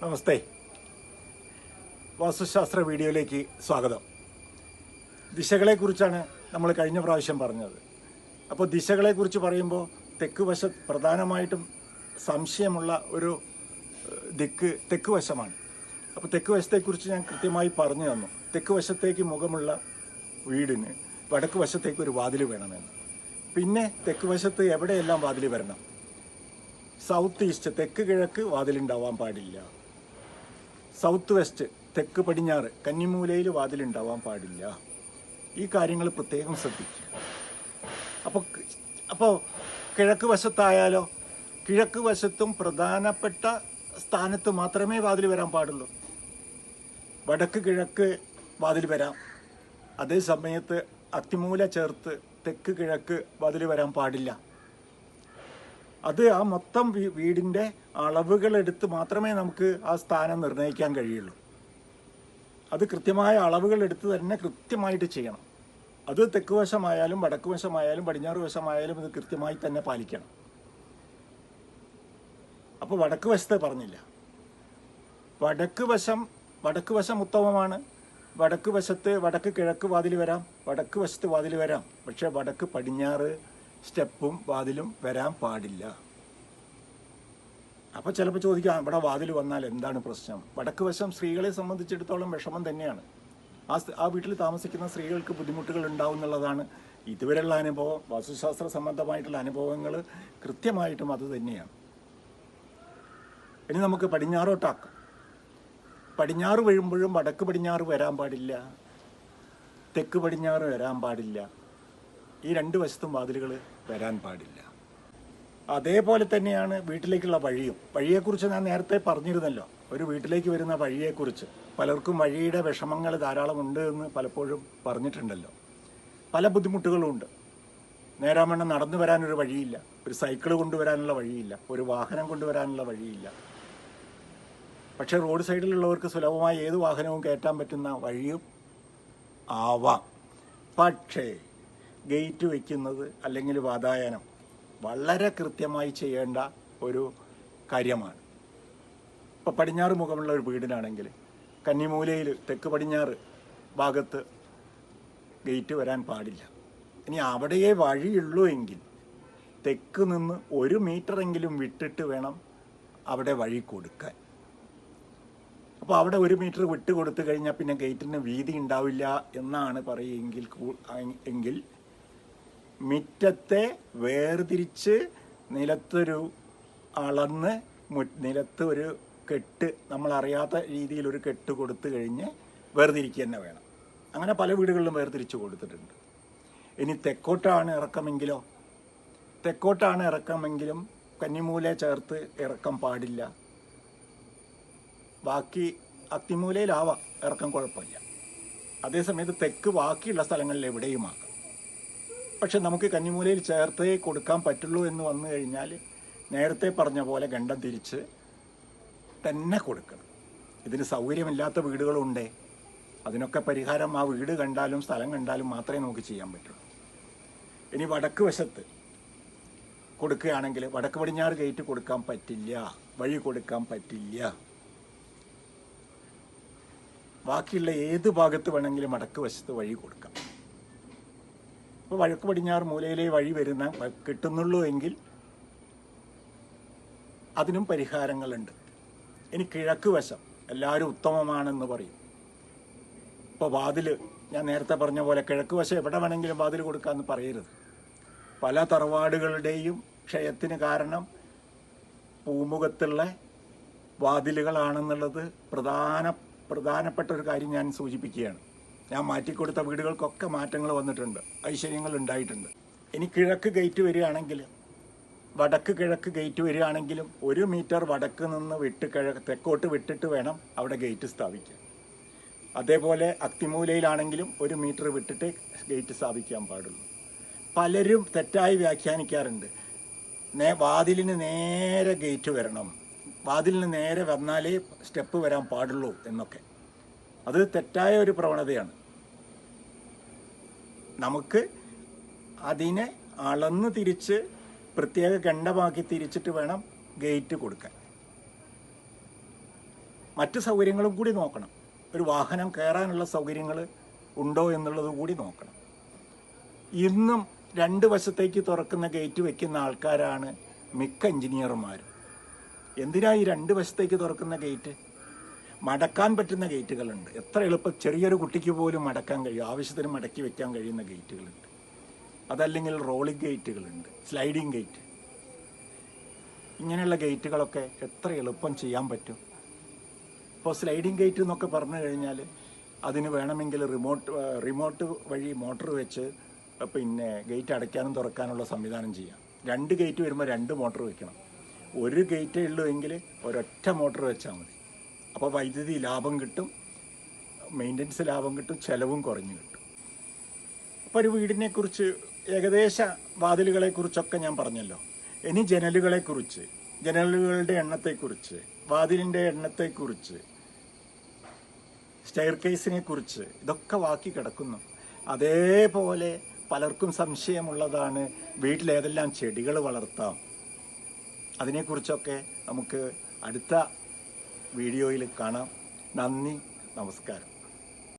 നമസ്തേ. വാസ്തുശാസ്ത്ര വീഡിയോയിലേക്ക് സ്വാഗതം. ദിശകളെക്കുറിച്ചാണ് നമ്മൾ കഴിഞ്ഞ പ്രാവശ്യം പറഞ്ഞത്. അപ്പോൾ ദിശകളെക്കുറിച്ച് പറയുമ്പോൾ തെക്ക് പ്രധാനമായിട്ടും സംശയമുള്ള ഒരു ദിക്ക് തെക്ക് വശമാണ്. അപ്പോൾ തെക്ക് വശത്തെക്കുറിച്ച് ഞാൻ കൃത്യമായി പറഞ്ഞു തന്നു. തെക്ക് വശത്തേക്ക് മുഖമുള്ള വീടിന് വടക്ക് വശത്തേക്ക് ഒരു വാതിൽ വേണമെന്ന്. പിന്നെ തെക്ക് വശത്ത് എവിടെയെല്ലാം വാതിൽ വരണം? സൗത്ത് ഈസ്റ്റ് തെക്ക് കിഴക്ക് വാതിലുണ്ടാവാൻ പാടില്ല. സൗത്ത് വെസ്റ്റ് തെക്ക് പടിഞ്ഞാറ് കന്നിമൂലയിൽ വാതിലുണ്ടാവാൻ പാടില്ല. ഈ കാര്യങ്ങൾ പ്രത്യേകം ശ്രദ്ധിക്കുക. അപ്പോൾ കിഴക്ക് വശത്തായാലോ, കിഴക്ക് വശത്തും പ്രധാനപ്പെട്ട സ്ഥാനത്ത് മാത്രമേ വാതിൽ വരാൻ പാടുള്ളൂ. വടക്ക് കിഴക്ക് വാതിൽ വരാം. അതേ സമയത്ത് അത്തിമൂല ചേർത്ത് തെക്ക് കിഴക്ക് വാതിൽ വരാൻ പാടില്ല. അത് ആ മൊത്തം വീടിൻ്റെ അളവുകളെടുത്ത് മാത്രമേ നമുക്ക് ആ സ്ഥാനം നിർണ്ണയിക്കാൻ കഴിയുള്ളൂ. അത് കൃത്യമായ അളവുകളെടുത്ത് തന്നെ കൃത്യമായിട്ട് ചെയ്യണം. അത് തെക്ക് വശമായാലും വടക്ക് വശമായാലും പടിഞ്ഞാറ് വശമായാലും ഇത് കൃത്യമായി തന്നെ പാലിക്കണം. അപ്പോൾ വടക്ക് വശത്തെ പറഞ്ഞില്ല. വടക്ക് വശം ഉത്തമമാണ്. വടക്ക് വശത്ത് വടക്ക് കിഴക്ക് വാതിൽ വരാം, വടക്ക് വശത്ത് വാതിൽ വരാം. പക്ഷേ വടക്ക് പടിഞ്ഞാറ് സ്റ്റെപ്പും വാതിലും വരാൻ പാടില്ല. അപ്പോൾ ചിലപ്പോൾ ചോദിക്കാം, ഇവിടെ വാതിൽ വന്നാൽ എന്താണ് പ്രശ്നം? വടക്ക് വശം സ്ത്രീകളെ സംബന്ധിച്ചിടത്തോളം വിഷമം തന്നെയാണ്. ആ വീട്ടിൽ താമസിക്കുന്ന സ്ത്രീകൾക്ക് ബുദ്ധിമുട്ടുകൾ ഉണ്ടാവും എന്നുള്ളതാണ് ഇതുവരെയുള്ള അനുഭവം. വാസ്തുശാസ്ത്ര സംബന്ധമായിട്ടുള്ള അനുഭവങ്ങൾ കൃത്യമായിട്ടും അത് തന്നെയാണ്. ഇനി നമുക്ക് പടിഞ്ഞാറോട്ടാക്കാം. പടിഞ്ഞാറ് വീഴുമ്പോഴും വടക്ക് പടിഞ്ഞാറ് വരാൻ പാടില്ല, തെക്ക് പടിഞ്ഞാറ് വരാൻ പാടില്ല. ഈ രണ്ട് വശത്തും വാതിലുകൾ വരാൻ പാടില്ല. അതേപോലെ തന്നെയാണ് വീട്ടിലേക്കുള്ള വഴിയും. വഴിയെക്കുറിച്ച് ഞാൻ നേരത്തെ പറഞ്ഞിരുന്നല്ലോ, ഒരു വീട്ടിലേക്ക് വരുന്ന വഴിയെക്കുറിച്ച്. പലർക്കും വഴിയുടെ വിഷമങ്ങൾ ധാരാളം ഉണ്ട് എന്ന് പലപ്പോഴും പറഞ്ഞിട്ടുണ്ടല്ലോ. പല ബുദ്ധിമുട്ടുകളും ഉണ്ട്. നേരാവണ്ണം നടന്നു വരാനൊരു വഴിയില്ല, ഒരു സൈക്കിൾ കൊണ്ടുവരാനുള്ള വഴിയില്ല, ഒരു വാഹനം കൊണ്ടുവരാനുള്ള വഴിയില്ല. പക്ഷേ റോഡ് സൈഡിലുള്ളവർക്ക് സുലഭമായി ഏത് വാഹനവും കയറ്റാൻ പറ്റുന്ന വഴിയും ആവാം. പക്ഷേ ഗേറ്റ് വയ്ക്കുന്നത് അല്ലെങ്കിൽ വാതായനം വളരെ കൃത്യമായി ചെയ്യേണ്ട ഒരു കാര്യമാണ്. ഇപ്പോൾ പടിഞ്ഞാറ് മുഖമുള്ള ഒരു വീടിനാണെങ്കിൽ കന്നിമൂലയിൽ തെക്ക് പടിഞ്ഞാറ് ഭാഗത്ത് ഗേറ്റ് വരാൻ പാടില്ല. ഇനി അവിടെയേ വഴിയുള്ളൂ എങ്കിൽ തെക്ക് നിന്ന് 1 മീറ്ററെങ്കിലും വിട്ടിട്ട് വേണം അവിടെ വഴി കൊടുക്കാൻ. അപ്പോൾ അവിടെ 1 മീറ്റർ വിട്ട് കൊടുത്തു കഴിഞ്ഞാൽ പിന്നെ ഗേറ്റിന് വീതി ഉണ്ടാവില്ല എന്നാണ് പറയുമെങ്കിൽ മുറ്റത്തെ വേർതിരിച്ച് നിലത്തൊരു അളന്ന് നിലത്ത് ഒരു കെട്ട്, നമ്മളറിയാത്ത രീതിയിൽ ഒരു കെട്ട് കൊടുത്തു കഴിഞ്ഞ് വേർതിരിക്കുക തന്നെ വേണം. അങ്ങനെ പല വീടുകളിലും വേർതിരിച്ച് കൊടുത്തിട്ടുണ്ട്. ഇനി തെക്കോട്ടാണ് ഇറക്കമെങ്കിലും കന്നിമൂല ചേർത്ത് ഇറക്കം പാടില്ല. ബാക്കി അത്തിമൂലയിലാവാം ഇറക്കം, കുഴപ്പമില്ല. അതേസമയത്ത് തെക്ക് ബാക്കിയുള്ള സ്ഥലങ്ങളിൽ എവിടെയുമാകാം. പക്ഷെ നമുക്ക് കന്നിമൂലയിൽ ചേർത്തേ കൊടുക്കാൻ പറ്റുള്ളൂ എന്ന് വന്നു കഴിഞ്ഞാൽ നേരത്തെ പറഞ്ഞ പോലെ ഗണ്ഡം തിരിച്ച് തന്നെ കൊടുക്കണം. ഇതിന് സൗകര്യമില്ലാത്ത വീടുകളുണ്ടേ. അതിനൊക്കെ പരിഹാരം ആ വീട് കണ്ടാലും സ്ഥലം കണ്ടാലും മാത്രമേ നമുക്ക് ചെയ്യാൻ പറ്റുള്ളൂ. ഇനി വടക്ക് വശത്ത് കൊടുക്കുകയാണെങ്കിൽ വടക്ക് പടിഞ്ഞാറ് ഗേറ്റ് കൊടുക്കാൻ പറ്റില്ല, വഴി കൊടുക്കാൻ പറ്റില്ല. ബാക്കിയുള്ള ഏത് ഭാഗത്ത് വേണമെങ്കിലും വടക്ക് വശത്ത് വഴി കൊടുക്കാം. അപ്പോൾ വടക്ക് പടിഞ്ഞാറ് മൂലയിലെ വഴി കിട്ടുന്നുള്ളൂ എങ്കിൽ അതിനും പരിഹാരങ്ങളുണ്ട്. ഇനി കിഴക്ക് വശം എല്ലാവരും ഉത്തമമാണെന്ന് പറയും. ഇപ്പോൾ വാതിൽ ഞാൻ നേരത്തെ പറഞ്ഞ പോലെ കിഴക്ക് വശം എവിടെ വേണമെങ്കിലും വാതിൽ കൊടുക്കാമെന്ന് പറയരുത്. പല തറവാടുകളുടെയും ക്ഷയത്തിന് കാരണം പൂമുഖത്തുള്ള വാതിലുകളാണെന്നുള്ളത് പ്രധാനപ്പെട്ട ഒരു കാര്യം ഞാൻ സൂചിപ്പിക്കുകയാണ്. ഞാൻ മാറ്റിക്കൊടുത്ത വീടുകൾക്കൊക്കെ മാറ്റങ്ങൾ വന്നിട്ടുണ്ട്, ഐശ്വര്യങ്ങൾ ഉണ്ടായിട്ടുണ്ട്. ഇനി കിഴക്ക് ഗേറ്റ് വരികയാണെങ്കിൽ വടക്ക് കിഴക്ക് ഗേറ്റ് വരികയാണെങ്കിലും 1 മീറ്റർ വടക്ക് നിന്ന് തെക്കോട്ട് വിട്ടിട്ട് വേണം അവിടെ ഗേറ്റ് സ്ഥാപിക്കാൻ. അതേപോലെ അത്തിമൂലയിലാണെങ്കിലും 1 മീറ്റർ വിട്ടിട്ട് ഗേറ്റ് സ്ഥാപിക്കാൻ പാടുള്ളൂ. പലരും തെറ്റായി വ്യാഖ്യാനിക്കാറുണ്ട്, വാതിലിന് നേരെ ഗേറ്റ് വരണം, വാതിലിന് നേരെ വന്നാലേ സ്റ്റെപ്പ് വരാൻ പാടുള്ളൂ എന്നൊക്കെ. അത് തെറ്റായ ഒരു പ്രവണതയാണ്. നമുക്ക് അതിനെ അളന്ന് തിരിച്ച് പ്രത്യേക ഗണ്ഡമാക്കി തിരിച്ചിട്ട് വേണം ഗേറ്റ് കൊടുക്കാൻ. മറ്റ് സൗകര്യങ്ങളും കൂടി നോക്കണം. ഒരു വാഹനം കയറാനുള്ള സൗകര്യങ്ങൾ ഉണ്ടോ എന്നുള്ളത് കൂടി നോക്കണം. ഇന്നും രണ്ട് വശത്തേക്ക് തുറക്കുന്ന ഗേറ്റ് വെക്കുന്ന ആൾക്കാരാണ് മിക്ക എഞ്ചിനീയർമാരും. എന്തിനാ ഈ രണ്ട് വശത്തേക്ക് തുറക്കുന്ന ഗേറ്റ്? മടക്കാൻ പറ്റുന്ന ഗേറ്റുകളുണ്ട്. എത്ര എളുപ്പം ചെറിയൊരു കുട്ടിക്ക് പോലും മടക്കാൻ കഴിയും, ആവശ്യത്തിന് മടക്കി വെക്കാൻ കഴിയുന്ന ഗേറ്റുകളുണ്ട്. അതല്ലെങ്കിൽ റോളിംഗ് ഗേറ്റുകളുണ്ട്, സ്ലൈഡിങ് ഗേറ്റ്. ഇങ്ങനെയുള്ള ഗേറ്റുകളൊക്കെ എത്ര എളുപ്പം ചെയ്യാൻ പറ്റും. ഇപ്പോൾ സ്ലൈഡിങ് ഗേറ്റ് എന്നൊക്കെ പറഞ്ഞു കഴിഞ്ഞാൽ അതിന് വേണമെങ്കിൽ റിമോട്ട് വഴി മോട്ടർ വെച്ച് പിന്നെ ഗേറ്റ് അടയ്ക്കാനും തുറക്കാനുള്ള സംവിധാനം ചെയ്യാം. രണ്ട് ഗേറ്റ് വരുമ്പോൾ രണ്ട് മോട്ടർ വെക്കണം. ഒരു ഗേറ്റേ ഉള്ളൂ എങ്കിൽ ഒരൊറ്റ മോട്ടർ വെച്ചാൽ മതി. അപ്പോൾ വൈദ്യുതി ലാഭം കിട്ടും, മെയിൻ്റനൻസ് ലാഭം കിട്ടും, ചിലവും കുറഞ്ഞു കിട്ടും. അപ്പോൾ ഒരു വീടിനെക്കുറിച്ച് ഏകദേശ വാതിലുകളെക്കുറിച്ചൊക്കെ ഞാൻ പറഞ്ഞല്ലോ. ഇനി ജനലുകളെക്കുറിച്ച്, ജനലുകളുടെ എണ്ണത്തെക്കുറിച്ച്, വാതിലിൻ്റെ എണ്ണത്തെക്കുറിച്ച്, സ്റ്റെയർ കേസിനെ കുറിച്ച് ഇതൊക്കെ ബാക്കി കിടക്കുന്നു. അതേപോലെ പലർക്കും സംശയമുള്ളതാണ് വീട്ടിലേതെല്ലാം ചെടികൾ വളർത്താം. അതിനെക്കുറിച്ചൊക്കെ നമുക്ക് അടുത്ത വീഡിയോയിൽ കാണാം. നന്ദി, നമസ്കാരം.